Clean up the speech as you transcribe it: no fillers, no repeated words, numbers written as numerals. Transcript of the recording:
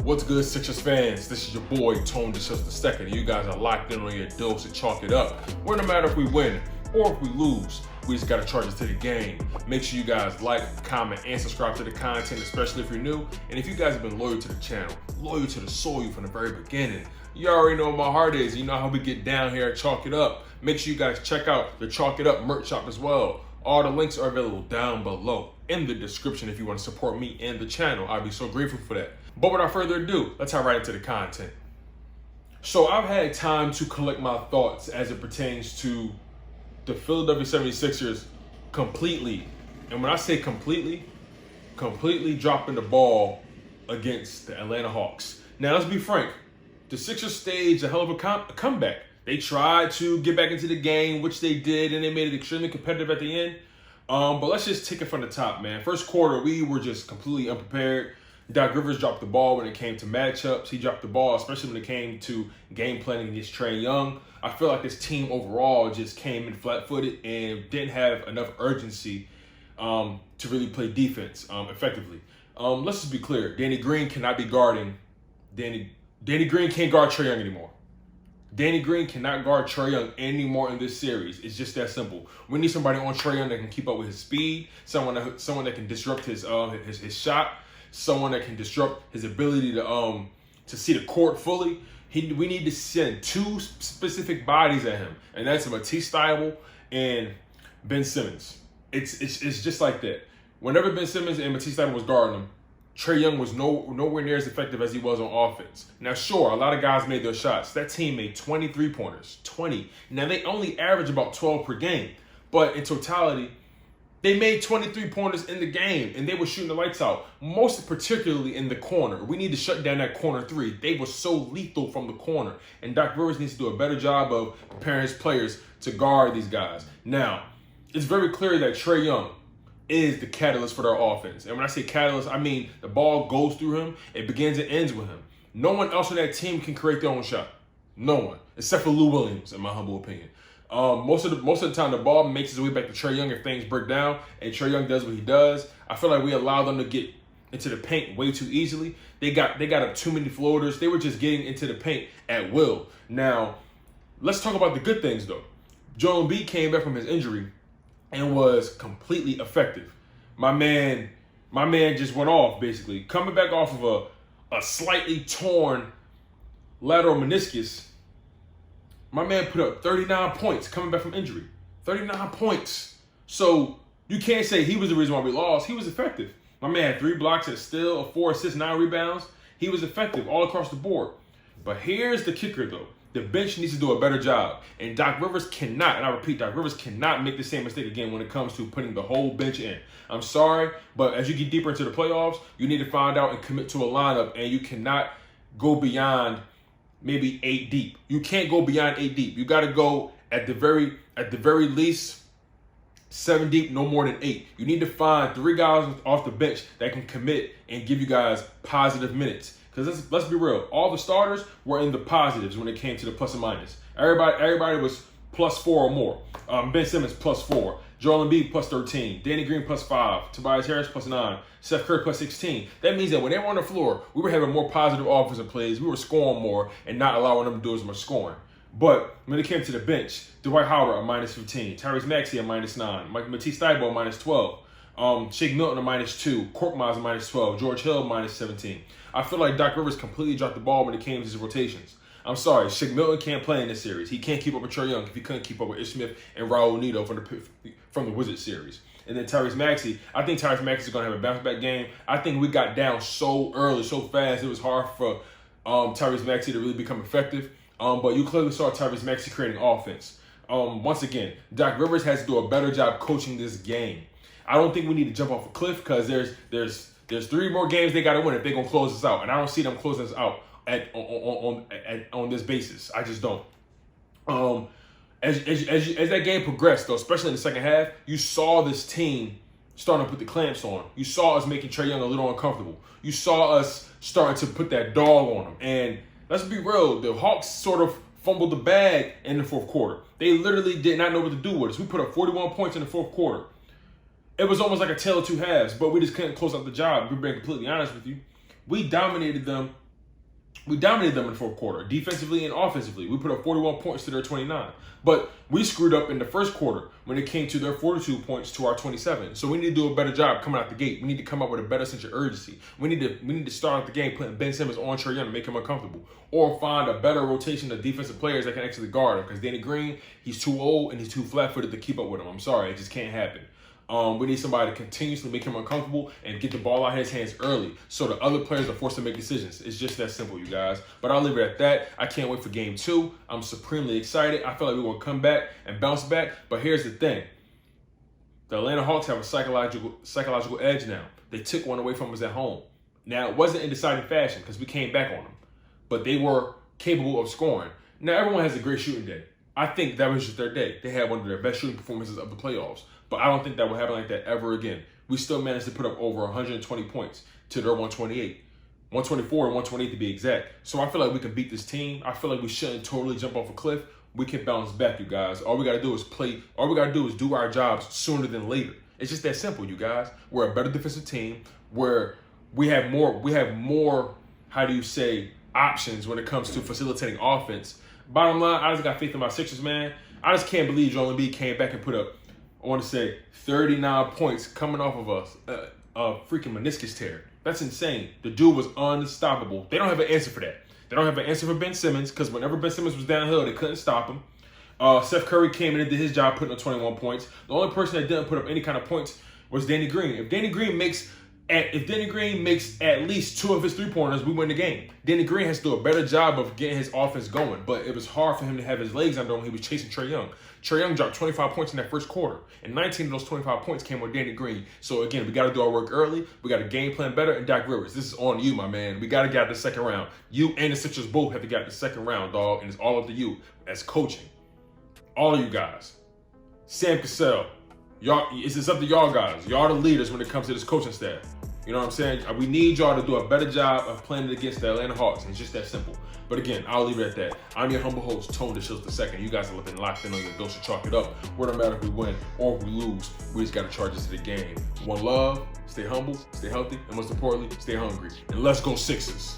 What's good, Sixers fans? This is your boy, Tone DeShields II, and you guys are locked in on your dose to chalk it up. Where no matter if we win or if we lose, we just gotta charge it to the game. Make sure you guys like, comment, and subscribe to the content, especially if you're new. And if you guys have been loyal to the channel, loyal to the soil from the very beginning, you already know what my heart is. You know how we get down here and chalk it up. Make sure you guys check out the Chalk It Up merch shop as well. All the links are available down below in the description if you want to support me and the channel. I'd be so grateful for that. But without further ado, let's hop right into the content. So I've had time to collect my thoughts as it pertains to the Philadelphia 76ers completely. And when I say completely dropping the ball against the Atlanta Hawks. Now, let's be frank. The Sixers staged a hell of a comeback. They tried to get back into the game, which they did, and they made it extremely competitive at the end. But let's just take it from the top, man. First quarter, we were just completely unprepared. Doc Rivers dropped the ball when it came to matchups. He dropped the ball, especially when it came to game planning against Trae Young. I feel like this team overall just came in flat-footed and didn't have enough urgency to really play defense effectively. Let's just be clear. Danny Green cannot be guarding. Danny Green can't guard Trae Young anymore. Danny Green cannot guard Trae Young anymore in this series. It's just that simple. We need somebody on Trae Young that can keep up with his speed, someone that can disrupt his shot, someone that can disrupt his ability to see the court fully. We need to send two specific bodies at him, and that's Matisse Thybulle and Ben Simmons. It's just like that. Whenever Ben Simmons and Matisse Thybulle was guarding him, Trae Young was nowhere near as effective as he was on offense. Now, sure, a lot of guys made their shots. That team made 23 pointers, 20. Now, they only average about 12 per game. But in totality, they made 23 pointers in the game, and they were shooting the lights out, most particularly in the corner. We need to shut down that corner three. They were so lethal from the corner. And Doc Rivers needs to do a better job of preparing his players to guard these guys. Now, it's very clear that Trae Young is the catalyst for their offense. And when I say catalyst, I mean the ball goes through him. It begins and ends with him. No one else on that team can create their own shot. No one, except for Lou Williams, in my humble opinion. Most of the time, the ball makes its way back to Trae Young if things break down, and Trae Young does what he does. I feel like we allow them to get into the paint way too easily. They got up too many floaters. They were just getting into the paint at will. Now, let's talk about the good things, though. Joel Embiid came back from his injury and was completely effective. My man just went off, basically. Coming back off of a slightly torn lateral meniscus, my man put up 39 points coming back from injury. 39 points. So you can't say he was the reason why we lost. He was effective. My man had 3 blocks and still 4 assists, 9 rebounds. He was effective all across the board. But here's the kicker, though. The bench needs to do a better job. And Doc Rivers cannot, and I repeat, Doc Rivers cannot make the same mistake again when it comes to putting the whole bench in. I'm sorry, but as you get deeper into the playoffs, you need to find out and commit to a lineup, and you cannot go beyond maybe 8 deep. You can't go beyond 8 deep. You got to go at the very least 7 deep, no more than 8. You need to find 3 guys off the bench that can commit and give you guys positive minutes. Because let's be real, all the starters were in the positives when it came to the plus and minus. Everybody was +4 or more. Ben Simmons +4, Joel Embiid +13, Danny Green +5, Tobias Harris +9, Steph Curry +16. That means that when they were on the floor, we were having more positive offensive plays. We were scoring more and not allowing them to do as much scoring. But when it came to the bench, Dwight Howard a -15, Tyrese Maxey a -9, Matisse Thybulle a -12, Shake Milton a -2, Korkmaz a -12, George Hill -17. I feel like Doc Rivers completely dropped the ball when it came to his rotations. I'm sorry, Shake Milton can't play in this series. He can't keep up with Trae Young if he couldn't keep up with Ish Smith and Raul Neto from the Wizards series. And then Tyrese Maxey, I think Tyrese Maxey is going to have a bounce-back game. I think we got down so early, so fast, it was hard for Tyrese Maxey to really become effective. But you clearly saw Tyrese Maxey creating offense. Once again, Doc Rivers has to do a better job coaching this game. I don't think we need to jump off a cliff because there's 3 more games they got to win if they're going to close this out. And I don't see them closing this out on this basis. I just don't. As that game progressed, though, especially in the second half, you saw this team starting to put the clamps on. You saw us making Trae Young a little uncomfortable. You saw us starting to put that dog on him. And let's be real, the Hawks sort of fumbled the bag in the fourth quarter. They literally did not know what to do with us. We put up 41 points in the fourth quarter. It was almost like a tale of two halves, but we just couldn't close out the job. If we're being completely honest with you. We dominated them We dominated them in the fourth quarter, defensively and offensively. We put up 41 points to their 29. But we screwed up in the first quarter when it came to their 42 points to our 27. So we need to do a better job coming out the gate. We need to come up with a better sense of urgency. We need to start out the game putting Ben Simmons on Trae Young to make him uncomfortable, or find a better rotation of defensive players that can actually guard him. Because Danny Green, he's too old and he's too flat-footed to keep up with him. I'm sorry, it just can't happen. We need somebody to continuously make him uncomfortable and get the ball out of his hands early so the other players are forced to make decisions. It's just that simple, you guys. But I'll leave it at that. I can't wait for game 2. I'm supremely excited. I feel like we're going to come back and bounce back. But here's the thing. The Atlanta Hawks have a psychological edge now. They took one away from us at home. Now, it wasn't in deciding fashion because we came back on them. But they were capable of scoring. Now, everyone has a great shooting day. I think that was just their day. They had one of their best shooting performances of the playoffs. But I don't think that will happen like that ever again. We still managed to put up over 120 points to their 128. 124 and 128 to be exact. So I feel like we can beat this team. I feel like we shouldn't totally jump off a cliff. We can bounce back, you guys. All we got to do is play. All we got to do is do our jobs sooner than later. It's just that simple, you guys. We're a better defensive team where we have more, how do you say, options when it comes to facilitating offense. Bottom line, I just got faith in my Sixers, man. I just can't believe Joel Embiid came back and put up, I want to say, 39 points coming off of a freaking meniscus tear. That's insane. The dude was unstoppable. They don't have an answer for that. They don't have an answer for Ben Simmons because whenever Ben Simmons was downhill, they couldn't stop him. Steph Curry came in and did his job putting up 21 points. The only person that didn't put up any kind of points was Danny Green. If Danny Green makes at least 2 of his 3-pointers, we win the game. Danny Green has to do a better job of getting his offense going, but it was hard for him to have his legs under him. He was chasing Trae Young. Trae Young dropped 25 points in that first quarter, and 19 of those 25 points came with Danny Green. So again, we got to do our work early. We got to game plan better. And Doc Rivers, this is on you, my man. We got to get out the second round. You and the Sixers both have to get out the second round, dog, and it's all up to you as coaching. All of you guys. Sam Cassell, y'all, it's up to y'all guys. Y'all the leaders when it comes to this coaching staff. You know what I'm saying? We need y'all to do a better job of playing it against the Atlanta Hawks. It's just that simple. But again, I'll leave it at that. I'm your humble host, Tone DeShields II. You guys have been locked in on your dose of chalk it up. It don't matter if we win or if we lose. We just got to charge us to the game. One love, stay humble, stay healthy, and most importantly, stay hungry. And let's go Sixers.